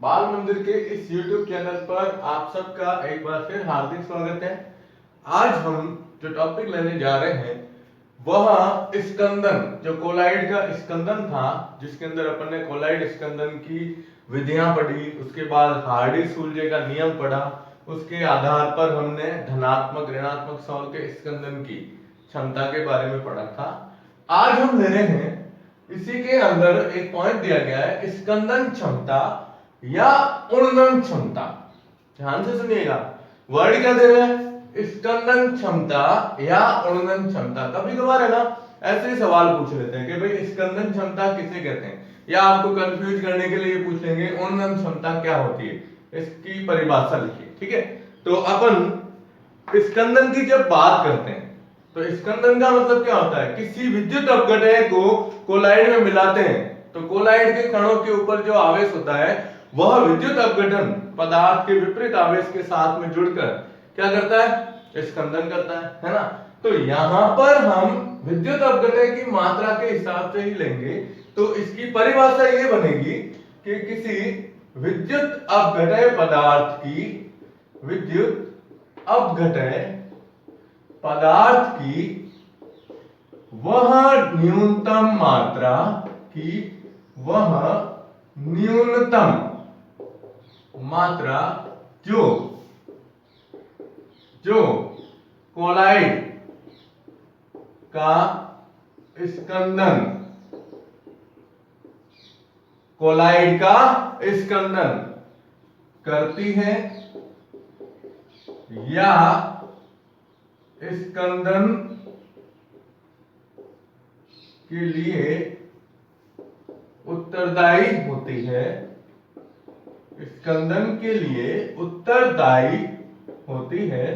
बाल मंदिर के इस YouTube चैनल पर आप सबका एक बार फिर हार्दिक स्वागत है। आज हम जो टॉपिक लेने जा रहे हैं वह स्कंदन, जो कोलाइड का स्कंदन था, जिसके अंदर अपन ने कोलाइड स्कंदन की विधियां पढ़ी, उसके बाद हार्डी-सुलजे का नियम पढ़ा, उसके आधार पर हमने धनात्मक ऋणात्मक सौर के स्कंदन की क्षमता के बारे में पढ़ा था। आज हम ले रहे हैं, इसी के अंदर एक पॉइंट दिया गया है, स्कंदन क्षमता या उणनन क्षमता। ध्यान से सुनिएगा, वर्ड क्या दे रहा है, स्कंदन क्षमता या उणनन क्षमता। कभी कभार है ना, ऐसे सवाल पूछ लेते हैं कि भाई स्कंदन क्षमता किसे कहते हैं, या आपको कंफ्यूज करने के लिए पूछ लेंगे उणनन क्षमता क्या होती है, इसकी परिभाषा लिखिए। ठीक है, तो अपन स्कंदन की जब बात करते हैं तो स्कंदन का मतलब क्या होता है, किसी विद्युत अपघटय को कोलाइड में मिलाते हैं तो कोलाइड के कणों के ऊपर जो आवेश होता है वह विद्युत अपघटन पदार्थ के विपरीत आवेश के साथ में जुड़कर क्या करता है, स्कंदन करता है ना। तो यहां पर हम विद्युत अपघटय की मात्रा के हिसाब से ही लेंगे, तो इसकी परिभाषा ये बनेगी कि किसी विद्युत अपघटय पदार्थ की, विद्युत अपघटय पदार्थ की वह न्यूनतम मात्रा की, वह न्यूनतम मात्रा जो कोलाइड का स्कंदन, कोलाइड का स्कंदन करती है या स्कंदन के लिए उत्तरदायी होती है, स्कंदन के लिए उत्तरदायी होती है,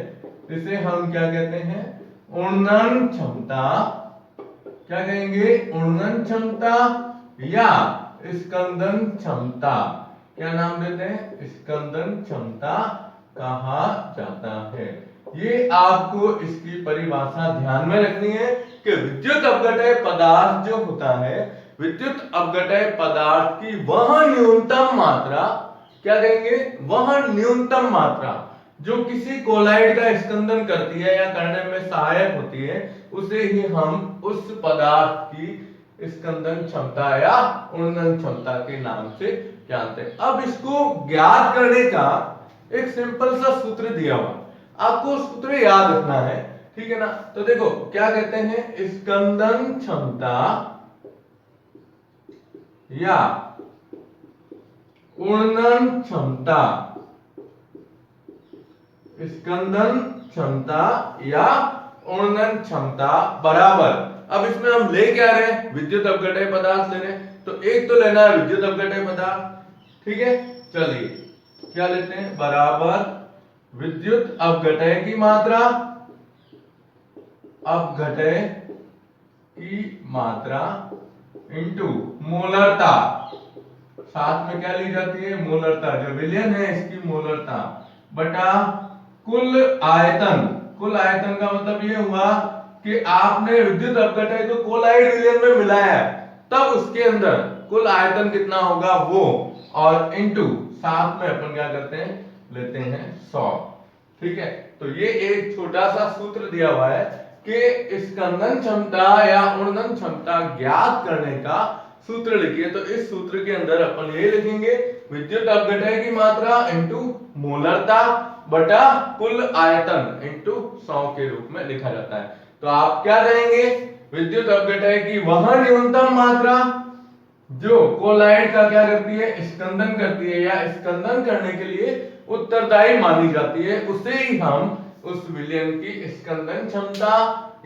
इसे हम क्या कहते हैं, उणनन क्षमता। क्या कहेंगे, उणनन क्षमता या स्कंदन क्षमता। क्या नाम देते हैं, स्कंदन क्षमता कहा जाता है। ये आपको इसकी परिभाषा ध्यान में रखनी है कि विद्युत अपघटय पदार्थ जो होता है, विद्युत अपघटय पदार्थ की वह न्यूनतम मात्रा, क्या कहेंगे, वह न्यूनतम मात्रा जो किसी कोलाइड का स्कंदन करती है या करने में सहायक होती है, उसे ही हम उस पदार्थ की स्कंदन क्षमता या उणनन क्षमता के नाम से जानते हैं। अब इसको ज्ञात करने का एक सिंपल सा सूत्र दिया हुआ, आपको सूत्र याद रखना है। ठीक है ना, तो देखो क्या कहते हैं, स्कंदन क्षमता या उणनन क्षमता, स्कंदन क्षमता या उणनन क्षमता बराबर, अब इसमें हम ले क्या रहे हैं, विद्युत अपघटय पदार्थ ले रहे हैं, तो एक तो लेना है विद्युत अपघटय पदार्थ। ठीक है, चलिए क्या लेते हैं, बराबर विद्युत अपघटय की मात्रा, अपघटय की मात्रा इंटू मोलरता, साथ में क्या ली जाती है, मोलरता, जो विलयन है इसकी मोलरता, बटा कुल आयतन। कुल आयतन का मतलब ये हुआ कि आपने विद्युत अपघटय को कोलाइड विलयन में मिलाया है, तब उसके अंदर कुल आयतन कितना होगा वो, और इंटू साथ में अपन क्या करते हैं, लेते हैं 100। ठीक है, तो ये एक छोटा सा सूत्र दिया हुआ है कि स्कंदन क्षमता या उणनन क्षमता ज्ञात करने का सूत्र लिखिए। तो इस सूत्र के अंदर अपन ये लिखेंगे, विद्युत अपघटय की मात्रा इंटू मोलरता बटा कुल आयतन इंटू 100 के रूप में लिखा जाता है। तो आप क्या कहेंगे, विद्युत अपघटय की वह न्यूनतम मात्रा जो कोलाइड का क्या करती है, स्कंदन करती है या स्कंदन करने के लिए उत्तरदायी मानी जाती है, उसे ही हम उस विलयन की स्कंदन क्षमता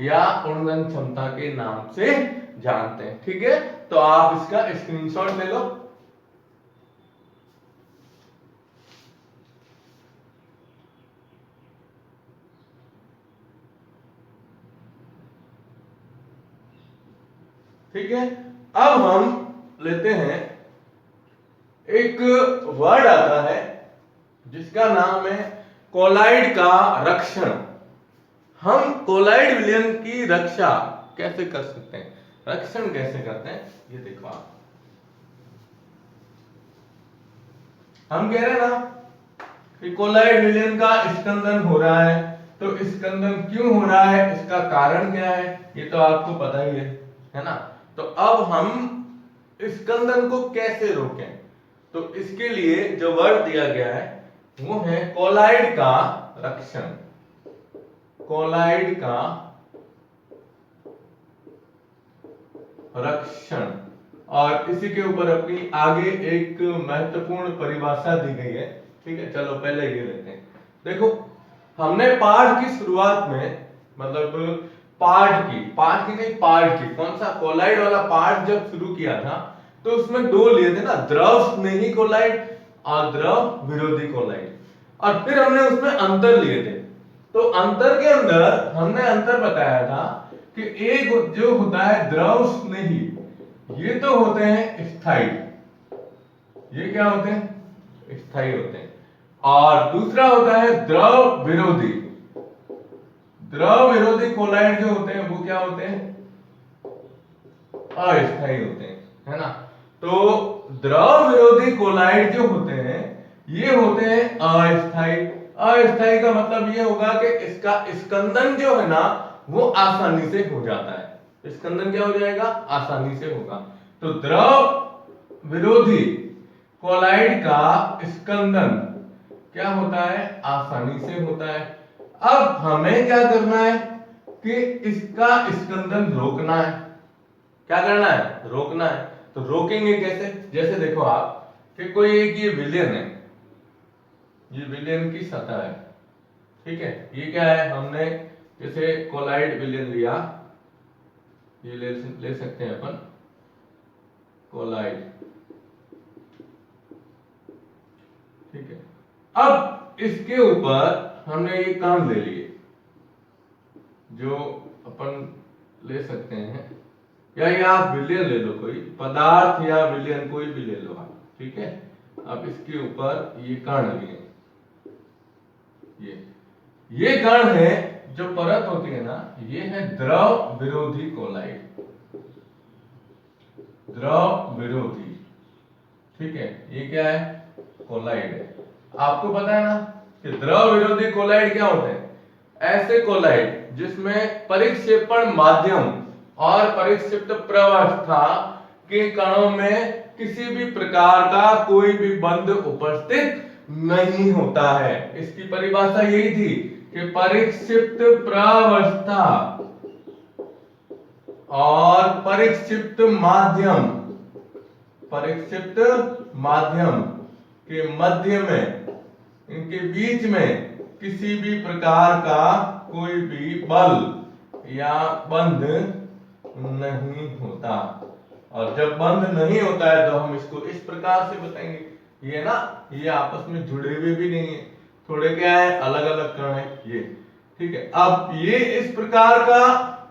या उणनन क्षमता के नाम से जानते हैं। ठीक है, तो आप इसका स्क्रीनशॉट ले लो। ठीक है, अब हम लेते हैं, एक वर्ड आता है जिसका नाम है कोलाइड का रक्षण। हम कोलाइड विलयन की रक्षा कैसे कर सकते हैं, रक्षण कैसे करते हैं, ये देखो आप। हम कह रहे हैं ना कि कोलाइड विलयन का स्कंदन हो रहा है, तो स्कंदन क्यों हो रहा है, इसका कारण क्या है, ये तो आपको पता ही है ना। तो अब हम स्कंदन को कैसे रोकें, तो इसके लिए जो वर्ड दिया गया है वो है कोलाइड का रक्षण। कोलाइड का रक्षण, और इसी के ऊपर अपनी आगे एक महत्वपूर्ण परिभाषा दी गई है। ठीक है, चलो पहले ये लेते हैं। देखो, हमने पाठ की शुरुआत में, मतलब पाठ की नहीं, पाठ की, कौन सा, कोलाइड वाला पाठ जब शुरू किया था तो उसमें दो लिए थे ना, द्रव स्नेही कोलाइड और द्रव विरोधी कोलाइड, और फिर हमने उसमें अंतर लिए थे। तो अंतर के अंदर हमने अंतर बताया था कि एक जो होता है द्रव स्नेही, ये तो होते हैं स्थायी, ये क्या होते हैं, स्थायी होते हैं, और दूसरा होता है द्रव विरोधी। द्रव विरोधी कोलाइड जो होते हैं वो क्या होते हैं, अस्थायी होते हैं, है ना। तो द्रव विरोधी कोलाइड जो होते हैं ये होते हैं अस्थायी। अस्थायी का मतलब ये होगा कि इसका स्कंदन जो है ना वो आसानी से हो जाता है। स्कंदन क्या हो जाएगा, आसानी से होगा। तो द्रव विरोधी कोलाइड का स्कंदन क्या होता है, आसानी से होता है। अब हमें क्या करना है कि इसका स्कंदन रोकना है। क्या करना है, रोकना है। तो रोकेंगे कैसे, जैसे देखो आप कि कोई एक ये विलयन है, ये विलयन की सतह है, ठीक है, ये क्या है, हमने जैसे कोलाइड विलयन लिया, ये ले सकते हैं अपन कोलाइड, ठीक है। अब इसके ऊपर हमने ये कण ले लिए, जो अपन ले सकते हैं, या ये आप विलयन ले लो, कोई पदार्थ या विलयन कोई भी ले लो आप, ठीक है। अब इसके ऊपर ये कण लिए, ये कण है, जो परत होती है ना, ये है द्रव विरोधी कोलाइड, द्रव विरोधी, ठीक है। ये क्या है, कोलाइड है। आपको पता है ना कि द्रव विरोधी कोलाइड क्या होते हैं, ऐसे कोलाइड जिसमें परिक्षेपण माध्यम और परिक्षिप्त प्रवस्था के कणों में किसी भी प्रकार का कोई भी बंध उपस्थित नहीं होता है। इसकी परिभाषा यही थी कि परिक्षिप्त प्रवस्था और परिक्षिप्त माध्यम, परिक्षिप्त माध्यम के मध्य में, इनके बीच में किसी भी प्रकार का कोई भी बल या बंध नहीं होता। और जब बंध नहीं होता है तो हम इसको इस प्रकार से बताएंगे, ये ना, ये आपस में जुड़े हुए भी नहीं है, थोड़े क्या है, अलग अलग कण है ये, ठीक है। अब ये इस प्रकार का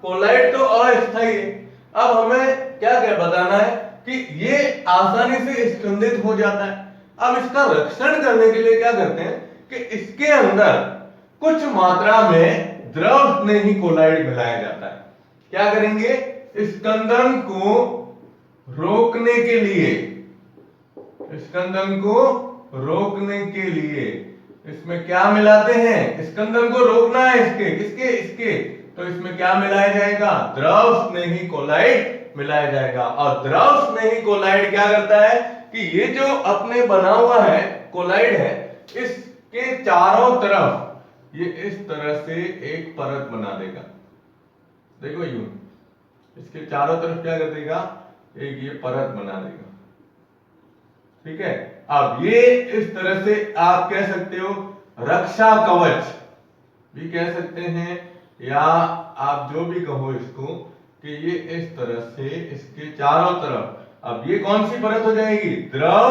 कोलाइड तो अस्थायी है। अब हमें क्या क्या बताना है कि ये आसानी से स्कंदित हो जाता है। अब इसका रक्षण करने के लिए क्या करते हैं कि इसके अंदर कुछ मात्रा में द्रव स्नेही कोलाइड मिलाया जाता है। क्या करेंगे, स्कंदन को रोकने के लिए, स्कंदन को रोकने के लिए इसमें क्या मिलाते हैं, स्कंदन को रोकना है इसके, किसके, इसके, तो इसमें क्या मिलाया जाएगा, द्रव स्नेही कोलाइड मिलाया जाएगा। और द्रव स्नेही कोलाइड क्या करता है कि ये जो अपने बना हुआ है कोलाइड है, इसके चारों तरफ ये इस तरह से एक परत बना देगा। देखो यूं, इसके चारों तरफ क्या कर देगा, एक ये परत बना देगा, ठीक है। अब ये इस तरह से आप कह सकते हो रक्षा कवच भी कह सकते हैं, या आप जो भी कहो इसको, कि ये इस तरह से इसके चारों तरफ, अब ये कौन सी परत हो जाएगी, द्रव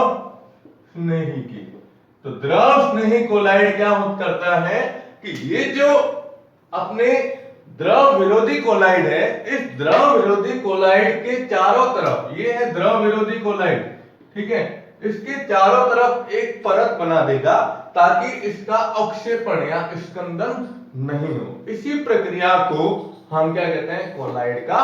स्नेही की। तो द्रव स्नेही कोलाइड क्या करता है कि ये जो अपने द्रव विरोधी कोलाइड है, इस द्रव विरोधी कोलाइड के चारों तरफ, ये है द्रव विरोधी कोलाइड, ठीक है, इसके चारों तरफ एक परत बना देगा ताकि इसका अवक्षेपण या स्कंदन नहीं हो। इसी प्रक्रिया को हम क्या कहते हैं, कोलाइड का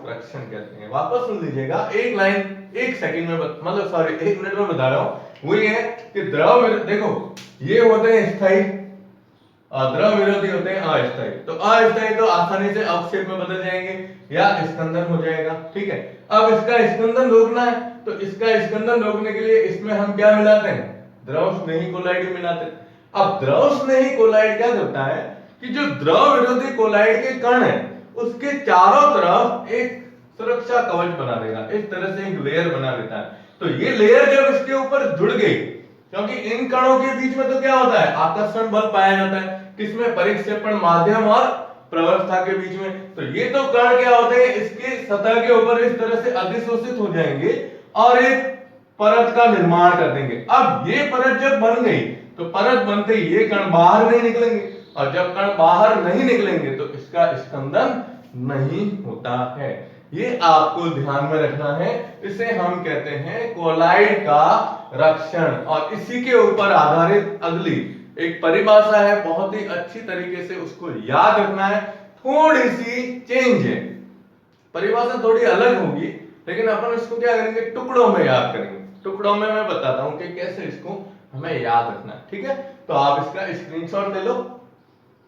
रक्षण कहते हैं। वापस सुन लीजिएगा, एक लाइन एक सेकंड में मतलब सॉरी 1 मिनट में बता रहा हूं वही है कि द्रव देखो ये होते हैं स्थायी, द्रव विरोधी होते हैं अस्थायी। तो अस्थायी तो आसानी से अवक्षेप में बदल जाएंगे या स्कंदन हो जाएगा, ठीक है। अब इसका स्कंदन रोकना है, तो इसका स्कंदन रोकने के लिए इसमें हम क्या मिलाते हैं, द्रव स्नेही कोलाइड मिलाते हैं। अब द्रव स्नेही कोलाइड क्या करता है कि जो द्रव विरोधी कोलाइड के कण है उसके चारों तरफ एक सुरक्षा कवच बना देगा, इस तरह से एक लेयर बना देता है। तो ये लेयर जब इसके ऊपर जुड़ गई, क्योंकि इन कणों के बीच में तो क्या होता है, आकर्षण बल पाया जाता है, किसमें, परिक्षेपण माध्यम और प्रवस्था के बीच में। तो ये तो कण क्या होते हैं, इसके सतह के ऊपर इस तरह से अधिशोषित हो जाएंगे और एक परत का निर्माण कर देंगे। अब ये परत जब बन गई तो परत बनते ही ये कण बाहर नहीं निकलेंगे, और जब कण बाहर नहीं निकलेंगे तो इसका स्कंदन नहीं होता है। ये आपको ध्यान में रखना है, इसे हम कहते हैं कोलाइड का रक्षण। और इसी के ऊपर आधारित अगली एक परिभाषा है, बहुत ही अच्छी तरीके से उसको याद रखना है। थोड़ी सी चेंज है, परिभाषा थोड़ी अलग होगी, लेकिन अपन इसको क्या करेंगे, टुकड़ों में याद करेंगे। टुकड़ों में मैं बताता हूं कि कैसे इसको हमें याद रखना है, ठीक है। तो आप इसका स्क्रीनशॉट ले लो।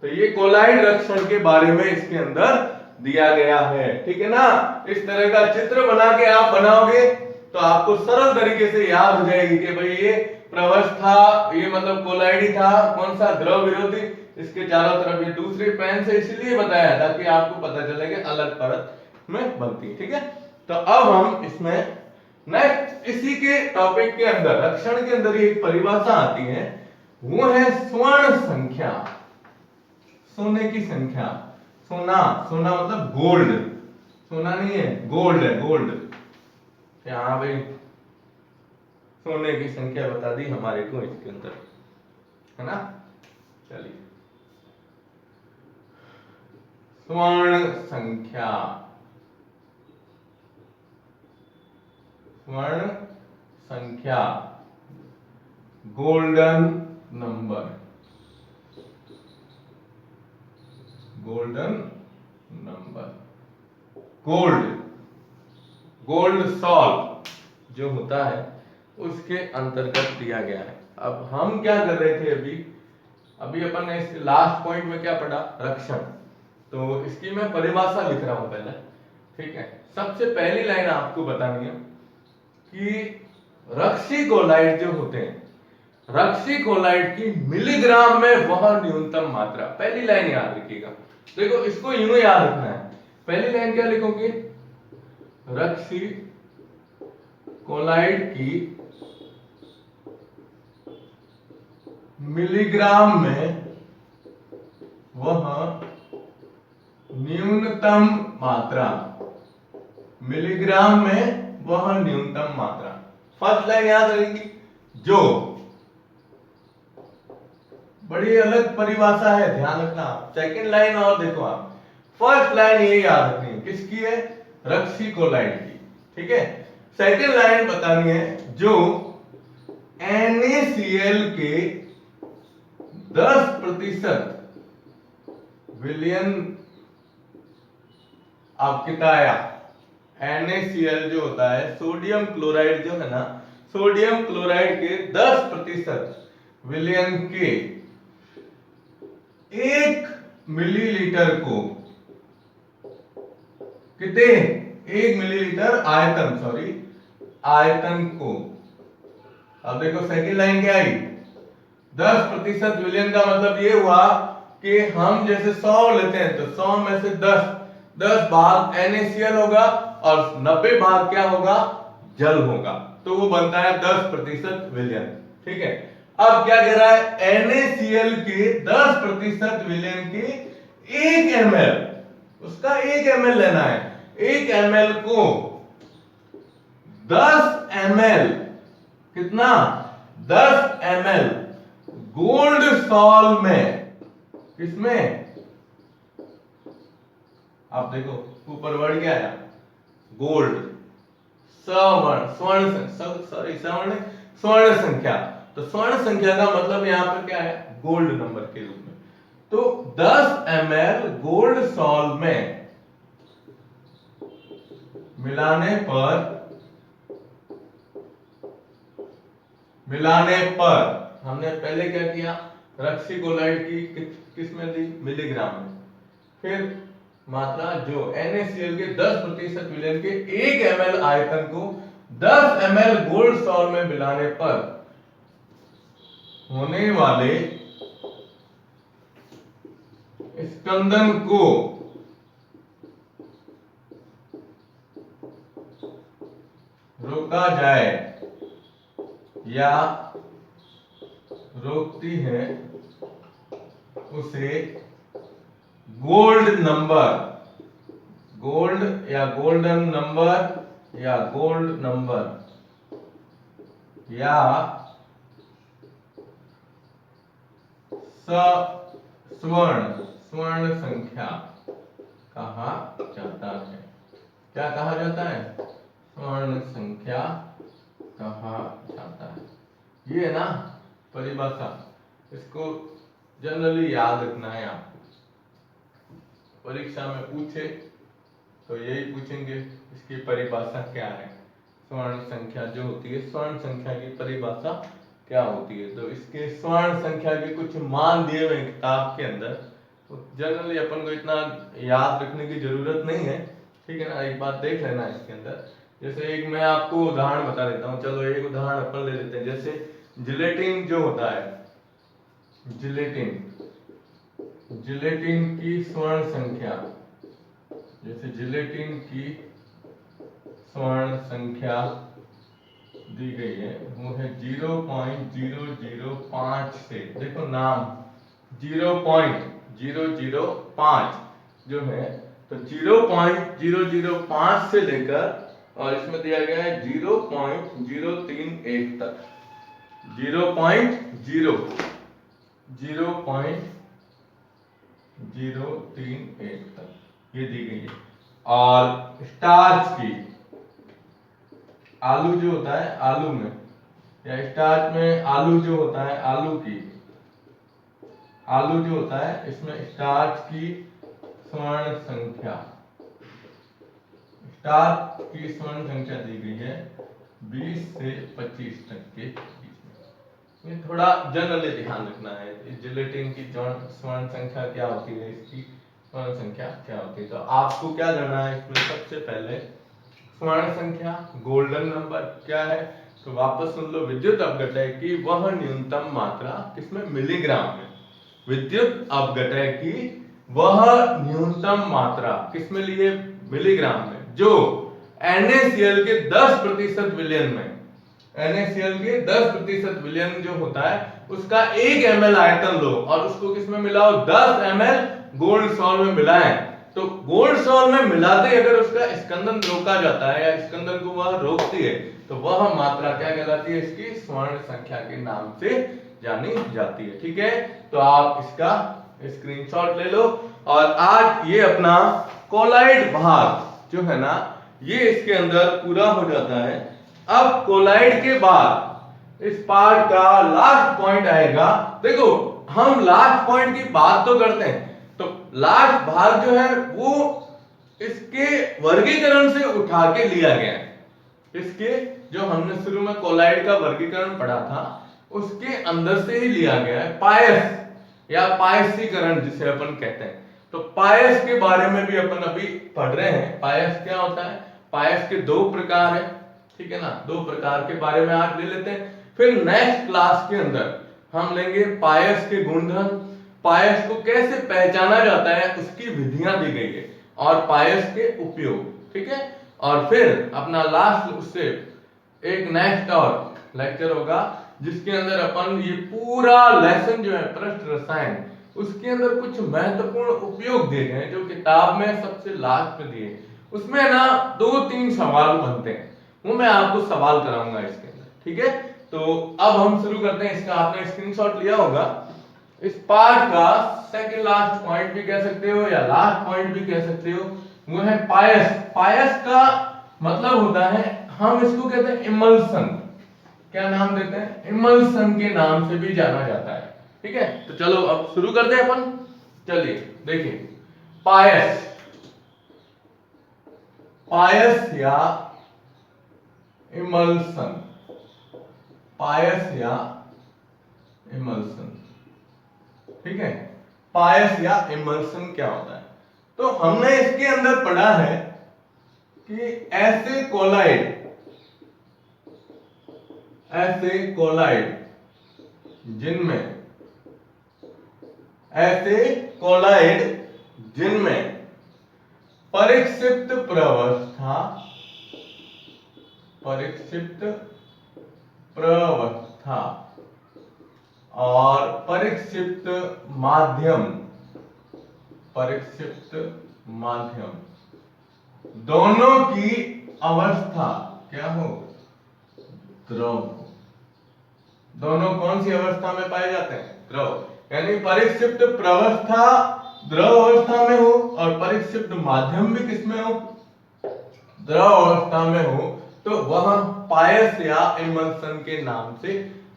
तो ये कोलाइड रक्षण के बारे में इसके अंदर दिया गया है, ठीक है ना। इस तरह का चित्र बना के आप बनाओगे तो आपको सरल तरीके से याद हो जाएगी कि भाई ये प्रवस्था, ये मतलब कोलाइडी था, कौन सा, द्रव विरोधी, इसके चारों तरफ ये दूसरी पेन से इसलिए बताया ताकि आपको पता चले कि अलग परत में बनती है, ठीक है। तो अब हम इसमें नेक्स्ट इसी के टॉपिक के अंदर रक्षण के अंदर एक परिभाषा आती है, वो है स्वर्ण संख्या, सोने की संख्या। सोना, सोना मतलब गोल्ड, सोना नहीं है, गोल्ड है, गोल्ड। हाँ भाई, सोने की संख्या बता दी हमारे को इसके अंदर, है ना। चलिए, स्वर्ण संख्या, स्वर्ण संख्या, golden number, golden number, gold, gold solve जो होता है उसके अंतर्गत दिया गया है। अब हम क्या कर रहे थे, अभी अपन ने इस लास्ट पॉइंट में क्या पढ़ा, रक्षण। तो इसकी मैं परिभाषा लिख रहा हूं पहले, ठीक है। सबसे पहली लाइन आपको बतानी है कि रक्षी कोलाइड जो होते हैं, रक्षी कोलाइड की मिलीग्राम में वह न्यूनतम मात्रा, पहली लाइन याद रखिएगा। देखो इसको यूं याद रखना है, पहली लाइन क्या लिखोगे, रक्षी कोलाइड की मिलीग्राम में वह न्यूनतम मात्रा, मिलीग्राम में वह न्यूनतम मात्रा। फर्स्ट लाइन याद रहेगी, जो बड़ी अलग परिभाषा है, ध्यान रखना। सेकंड लाइन और देखो आप, फर्स्ट लाइन ये याद रखनी है, किसकी है, रक्षी कोलाइड की, ठीक है। सेकंड लाइन बतानी है, जो NaCl के 10% विलयन अपकिताया, NaCl जो होता है, सोडियम क्लोराइड जो है ना, सोडियम क्लोराइड के 10% विलयन के 1 मिलीलीटर को, कितने, 1 मिलीलीटर आयतन, सॉरी आयतन को। अब देखो सेकंड लाइन क्या आई, 10% विलयन का मतलब ये हुआ कि हम जैसे 100 लेते हैं तो 100 में से 10 भाग NaCl होगा और 90 भाग क्या होगा, जल होगा, तो वो बनता है 10% विलयन, ठीक है। अब क्या कह रहा है, NaCl के 10% विलयन के 1 ml, उसका 1 ml लेना है, 1 ml को 10 ml, कितना, 10 ml गोल्ड सॉल्व में, किसमें, आप देखो ऊपर वर्ड क्या आया, गोल्ड, सवर्ण, स्वर्ण, सॉरी सवर्ण, स्वर्ण संख्या। तो स्वर्ण संख्या का मतलब यहां पर क्या है, गोल्ड नंबर के रूप में। तो 10 ml गोल्ड सॉल्व में मिलाने पर मिलाने पर हमने पहले क्या किया, रक्सीकोलाइड की किस में दी, मिलीग्राम में। फिर मात्रा जो NaCl के 10% विलयन के 1 ml आयतन को 10 ml गोल्ड सॉल्ट में मिलाने पर होने वाले स्कंदन को रोका जाए या रोकती है उसे गोल्ड नंबर, गोल्ड या गोल्डन नंबर या गोल्ड नंबर या स्वर्ण संख्या कहा जाता है। क्या कहा जाता है, स्वर्ण संख्या कहा जाता है। ये ना परिभाषा, इसको जनरली याद रखना है आपको। परीक्षा में पूछे तो यही पूछेंगे, इसकी परिभाषा क्या है, स्वर्ण संख्या जो होती है, स्वर्ण संख्या की परिभाषा क्या होती है। तो इसके स्वर्ण संख्या के कुछ मान दिए हुए किताब के अंदर, तो जनरली अपन को इतना याद रखने की जरूरत नहीं है, ठीक है ना। एक बात देख लेना इसके अंदर, जैसे एक मैं आपको उदाहरण बता देता हूँ। चलो एक उदाहरण अपन ले लेते हैं, जैसे जिलेटिन जो होता है, जिलेटिन की स्वर्ण संख्या, जैसे जिलेटिन की स्वर्ण संख्या दी गई है, वो है 0.005 से, देखो नाम 0.005 जो है, तो 0.005 से लेकर और इसमें दिया गया है 0.031 तक, 0.031 तक ये दी गई है। और स्टार्च की, आलू जो होता है, आलू में या स्टार्च में आलू जो होता है, आलू जो होता है, इसमें स्टार्च की स्वर्ण संख्या, स्टार्च की स्वर्ण संख्या दी गई है 20 से 25 तक के बीच में। ये थोड़ा जनरली ध्यान रखना है, जिलेटिन की स्वर्ण संख्या क्या होती है, इसकी स्वर्ण संख्या क्या होती है। तो आपको क्या करना है इसमें, सबसे पहले स्वर्ण संख्या, गोल्डन नंबर क्या है, तो वापस सुन लो, विद्युत अपघटय की वह न्यूनतम मात्रा किसमें, मिलीग्राम में। विद्युत अपघटय की वह न्यूनतम मात्रा किसमें लिए, मिलीग्राम में, जो NaCl के 10% विलयन में, NaCl के 10% विलयन जो होता है उसका 1 ml आयतन लो और उसको किसमें मिलाओ, 10 ml गोल्ड सॉल्ट में मिलाएं। तो गोल्ड सॉल्ट में मिलाते अगर उसका स्कंदन रोका जाता है या स्कंदन को वह रोकती है, तो वह मात्रा क्या कहलाती है, इसकी स्वर्ण संख्या के नाम से जानी जाती है। ठीक है, तो आप इसका स्क्रीनशॉट ले लो। और आज ये अपना कोलाइड भाग जो है ना, ये इसके अंदर पूरा हो जाता है। अब कोलाइड के बाद इस पार्ट का लास्ट पॉइंट आएगा। देखो हम लास्ट पॉइंट की बात तो करते हैं, तो लास्ट भाग जो है वो इसके वर्गीकरण से उठा के लिया गया है। इसके जो हमने शुरू में कोलाइड का वर्गीकरण पढ़ा था उसके अंदर से ही लिया गया है। पायस या पायसीकरण जिसे अपन कहते हैं, तो पायस के बारे में भी अपन अभी पढ़ रहे हैं। पायस क्या होता है, पायस के 2 प्रकार है, ठीक है ना, 2 प्रकार के बारे में आज ले लेते हैं। फिर नेक्स्ट क्लास के अंदर हम लेंगे पायस के गुणधर्म, पायस को कैसे पहचाना जाता है उसकी विधियां दी गई है, और पायस के उपयोग, ठीक है। और फिर अपना लास्ट उससे एक नेक्स्ट और लेक्चर होगा जिसके अंदर अपन ये पूरा लेसन जो है पृष्ठ रसायन, उसके अंदर कुछ महत्वपूर्ण उपयोग दिए गए जो किताब में सबसे लास्ट में दिए, उसमें ना 2-3 सवाल बनते हैं, वो मैं आपको सवाल कराऊंगा इसके अंदर, ठीक है। तो अब हम शुरू करते हैं इसका। आपने स्क्रीनशॉट लिया होगा। इस पार्ट का सेकंड लास्ट पॉइंट भी कह सकते हो या लास्ट पॉइंट भी कह सकते हो, वो है पायस। पायस का मतलब होता है, हम इसको कहते हैं इमल्सन। क्या नाम देते हैं, इमल्सन के नाम से भी जाना जाता है, ठीक है। तो चलो अब शुरू करते हैं अपन। चलिए देखिए, पायस, पायस या इमल्सन, पायस या इमल्सन। ठीक है, पायस या इमल्सन क्या होता है? तो हमने इसके अंदर पढ़ा है कि ऐसे कोलाइड जिनमें परिक्षिप्त प्रवस्था और परिक्षिप्त माध्यम दोनों की अवस्था क्या हो? द्रव हो। दोनों कौन सी अवस्था में पाए जाते हैं? द्रव। यानी परिक्षिप्त प्रवस्था द्रव अवस्था में हो और परिक्षिप्त माध्यम भी किसमें हो? द्रव अवस्था में हो, तो वह पायस या इमल्सन के नाम से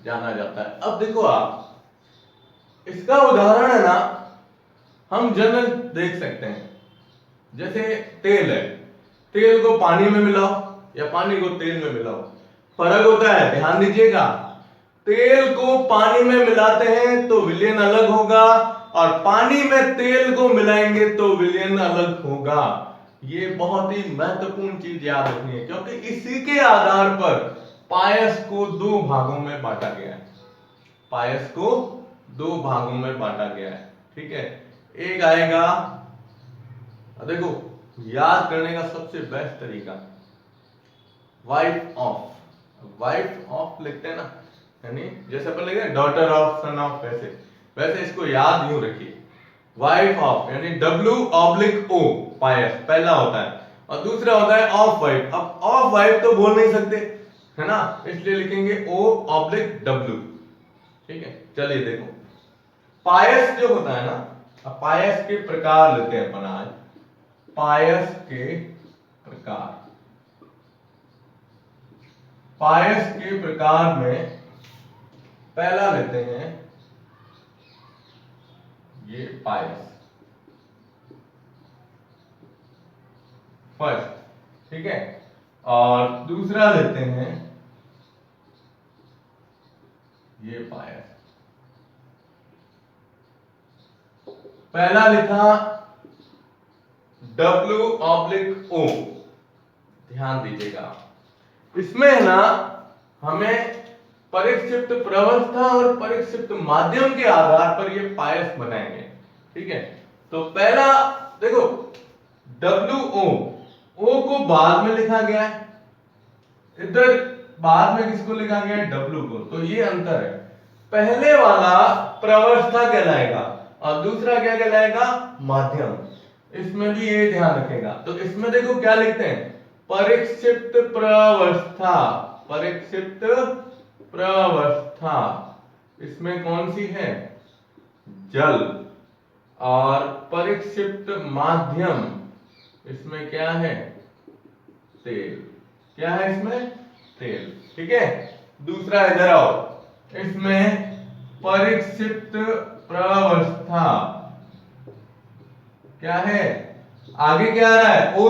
जाना जाता है। अब देखो आप, इसका उदाहरण है ना, हम जनरल देख सकते हैं। जैसे तेल है, तेल को पानी में मिलाओ या पानी को तेल में मिलाओ, फर्क होता है। ध्यान दीजिएगा, तेल को पानी में मिलाते हैं तो विलयन अलग होगा और पानी में तेल को मिलाएंगे तो विलयन अलग होगा। ये बहुत ही महत्वपूर्ण चीज याद रखनी है, क्योंकि इसी के आधार पर पायस को दो भागों में बांटा गया है। पायस को दो भागों में बांटा गया है। ठीक है, एक आएगा, देखो याद करने का सबसे बेस्ट तरीका वाइफ ऑफ लिखते हैं ना, यानी जैसे अपन लिखते हैं डॉटर ऑफ, सन ऑफ, वैसे इसको याद यूं रखिए, वाइफ ऑफ यानी W/O पायस पहला होता है और दूसरा होता है ऑफ वाइफ। अब ऑफ वाइफ तो बोल नहीं सकते है ना, इसलिए लिखेंगे O/W। ठीक है, चलिए देखो, पायस जो होता है ना, अब पायस के प्रकार लेते हैं अपन आज। पायस के प्रकार में पहला लेते हैं ये पायस फर्स्ट। ठीक है, और दूसरा लेते हैं ये पायस। पहला लिखा W/O, ध्यान दीजिएगा। इसमें है ना, हमें परिक्षिप्त प्रवस्था और परिक्षिप्त माध्यम के आधार पर ये पायस बनाएंगे। ठीक है, तो पहला देखो WO, O को बाद में लिखा गया है, इधर बाद में किसको लिखा गया है? W को। तो ये अंतर है, पहले वाला प्रवस्था कहलाएगा और दूसरा क्या कहलाएगा? माध्यम। इसमें भी ये ध्यान रखेगा। तो इसमें देखो क्या लिखते हैं, परिक्षिप्त प्रवस्था इसमें कौन सी है? जल। और परिक्षिप्त माध्यम इसमें क्या है? तेल। क्या है इसमें? तेल। ठीक है, दूसरा इधर आओ, इसमें परिक्षिप्त प्रवस्था क्या है? आगे क्या आ रहा है? O,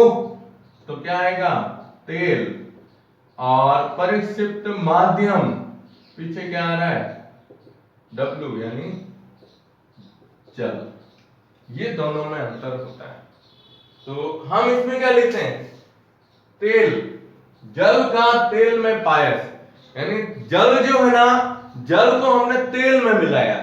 तो क्या आएगा? तेल। और परिक्षिप्त माध्यम पीछे क्या आ रहा है? W यानी जल। ये दोनों में अंतर होता है। तो हम इसमें क्या लिखते हैं? तेल, जल का तेल में पायस, यानी जल जो है ना, जल को हमने तेल में मिलाया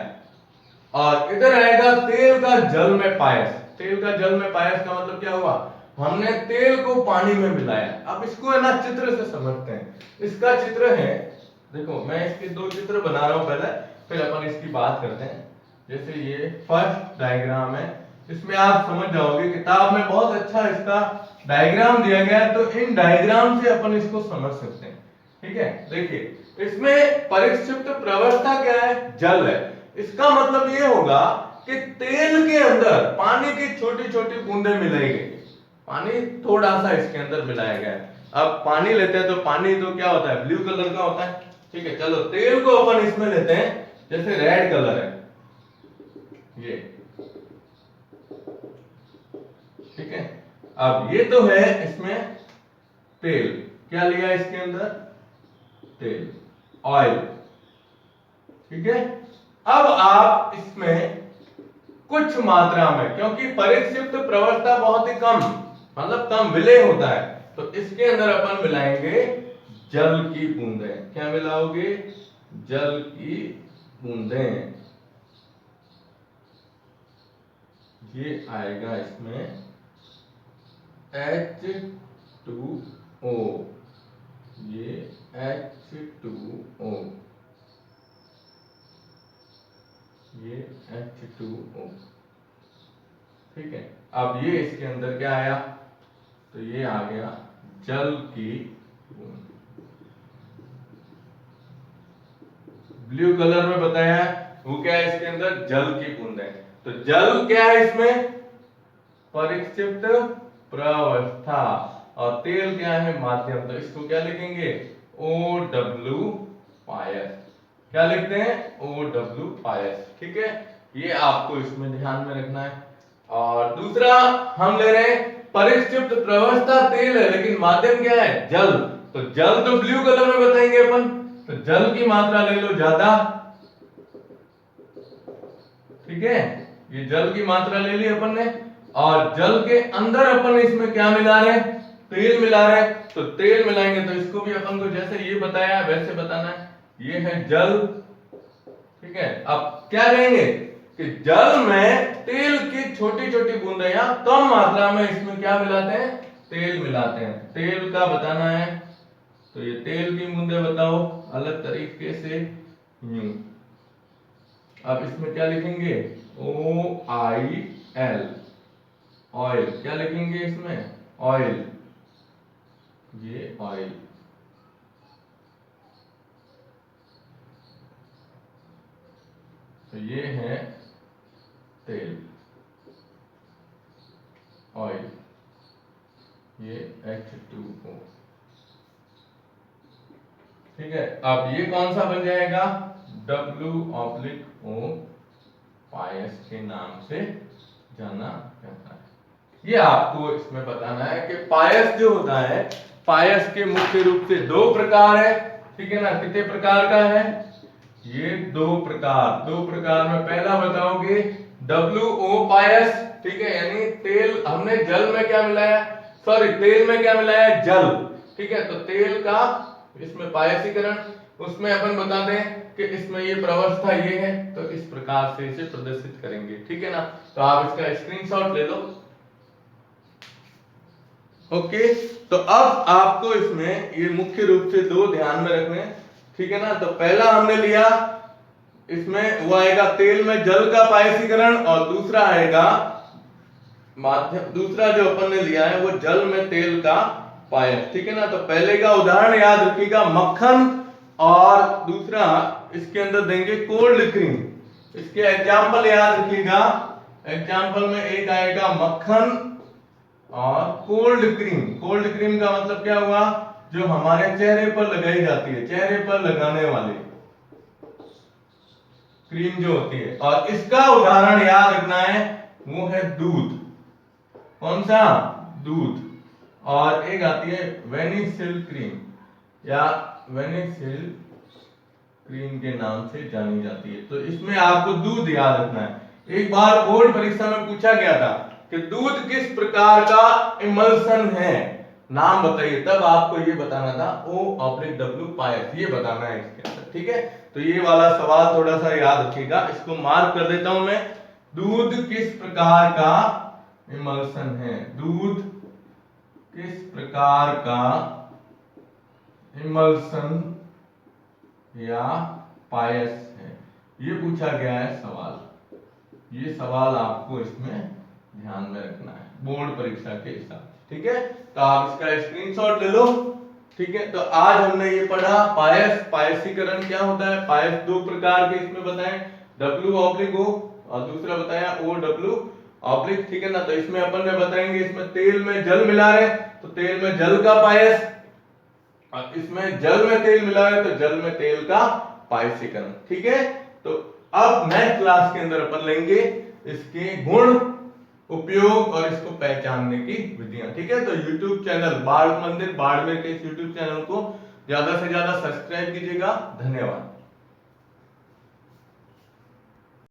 और इधर आएगा तेल का जल में पायस। तेल का जल में पायस का मतलब क्या हुआ? हमने तेल को पानी में मिलाया। अब इसको है ना चित्र से समझते हैं। इसका चित्र है, देखो मैं इसके दो चित्र बना रहा हूं पहले, फिर अपन इसकी बात करते हैं। जैसे ये फर्स्ट डायग्राम है, इसमें आप समझ जाओगे, किताब में बहुत अच्छा इसका डायग्राम दिया गया है, तो इन डायग्राम से अपन इसको समझ सकते हैं। ठीक है, देखिए इसमें परिक्षिप्त प्रवस्था क्या है? जल है। इसका मतलब ये होगा कि तेल के अंदर पानी की छोटी छोटी बूंदें मिलाई गई, पानी थोड़ा सा इसके अंदर मिलाया गया है। अब पानी लेते हैं तो पानी तो क्या होता है? ब्लू कलर का होता है। ठीक है, चलो तेल को अपन इसमें लेते हैं, जैसे रेड कलर है ये। ठीक है, अब ये तो है इसमें तेल, क्या लिया इसके अंदर? तेल, ऑयल। ठीक है। अब आप इसमें कुछ मात्रा में, क्योंकि परिक्षिप्त प्रवस्था बहुत ही कम, मतलब कम विलय होता है, तो इसके अंदर अपन मिलाएंगे जल की बूंदें। क्या मिलाओगे? जल की बूंदें। ये आएगा इसमें H2O, ये H2O, ये H2O। ठीक है। अब ये इसके अंदर क्या आया? तो ये आ गया जल की बूंद। ब्लू कलर में बताया है वो क्या है इसके अंदर? जल की बूंद है। तो जल क्या है इसमें? परिक्षिप्त प्रवस्था, और तेल क्या है? माध्यम। तो इसको क्या लिखेंगे? OW पायस। क्या लिखते हैं? OW पायस। ठीक है, ये आपको इसमें ध्यान में रखना है। और दूसरा हम ले रहे हैं परिक्षिप्त प्रवस्था तेल है, लेकिन माध्यम क्या है? जल। तो जल तो ब्लू कलर में बताएंगे अपन, तो जल की मात्रा ले लो ज्यादा। ठीक है, ये जल की मात्रा ले ली अपन ने, और जल के अंदर अपन इसमें क्या मिला रहे हैं? तेल मिला रहे हैं। तो तेल मिलाएंगे तो इसको भी अपन को जैसे ये बताया वैसे बताना है। ये है जल। ठीक है, अब क्या कहेंगे कि जल में तेल की छोटी छोटी बूंदें या कम मात्रा में इसमें क्या मिलाते हैं? तेल मिलाते हैं। तेल का बताना है, तो ये तेल की बूंदें बताओ अलग तरीके से यूं। अब इसमें क्या लिखेंगे? OIL, oil. क्या लिखेंगे इसमें? ऑयल। ये ऑयल। तो ये है तेल, ऑयल। ये H2O। ठीक है, अब ये कौन सा बन जाएगा? WO पायस के नाम से जाना जाता है। ये आपको इसमें बताना है कि पायस जो होता है, पायस के मुख्य रूप से दो प्रकार है। ठीक है ना? कितने प्रकार का है? ये दो प्रकार में पहला बताओगे WO पायस। ठीक है, यानी तेल, हमने जल में क्या मिलाया? सॉरी, तेल में क्या मिलाया? जल। ठीक है, तो तेल का इसमें पायसीकरण, उसमें अपन बताते हैं कि इसमें ये प्रवस्था ये है, तो इस प्रकार से इसे प्रदर्शित करेंगे। ठीक है ना? तो आप इसका स्क्रीनशॉट ले लो। ओके, तो अब आपको इसमें ये मुख्य रूप से दो ध्यान में रखने। ठीक है ना? तो पहला हमने लिया, इसमें वो आएगा तेल में जल का पायसीकरण, और दूसरा आएगा माध्यम, दूसरा जो अपन ने लिया है वो जल में तेल का पायस। ठीक है ना? तो पहले का उदाहरण याद रखिएगा मक्खन, और दूसरा इसके अंदर देंगे कोल्ड क्रीम। इसके एग्जाम्पल याद रखिएगा। एग्जाम्पल में एक आएगा मक्खन और कोल्ड क्रीम। कोल्ड क्रीम का मतलब क्या हुआ? जो हमारे चेहरे पर लगाई जाती है, चेहरे पर लगाने वाली क्रीम जो होती है। और इसका उदाहरण याद रखना है, वो है दूध। कौन सा? दूध। और एक आती है वेनिसिल क्रीम, या वेनिसिल क्रीम के नाम से जानी जाती है। तो इसमें आपको दूध याद रखना है। एक बार बोर्ड परीक्षा में पूछा गया था कि दूध किस प्रकार का इमल्सन है, नाम बताइए, तब आपको ये बताना था OW पायस, ये बताना है इसके अंदर। ठीक है, तो ये वाला सवाल थोड़ा सा याद रखिएगा, इसको मार्क कर देता हूं मैं। दूध किस प्रकार का इमल्सन है? दूध किस प्रकार का इमल्सन या पायस है, ये पूछा गया है सवाल। ये सवाल आपको इसमें ध्यान में रखना है बोर्ड परीक्षा के हिसाब से। ठीक है, तो आप इसका स्क्रीनशॉट ले लो। ठीक है, तो आज हमने ये पढ़ा पायस, पायसीकरण क्या होता है। पायस दो प्रकार के इसमें बताएं, WO और दूसरा बताया OW। ठीक है ना? तो इसमें अपन ने बताएंगे, इसमें तेल में जल मिला रहे, तो तेल में जल का पायस, और इसमें जल में तेल मिला है, तो जल में तेल का पायसीकरण। ठीक है, तो अब नेक्स्ट क्लास के अंदर अपन लेंगे इसके गुण, उपयोग और इसको पहचानने की विधियां। ठीक है, तो YouTube चैनल बाल मंदिर बाड़मेर के इस YouTube चैनल को ज्यादा से ज्यादा सब्सक्राइब कीजिएगा। धन्यवाद।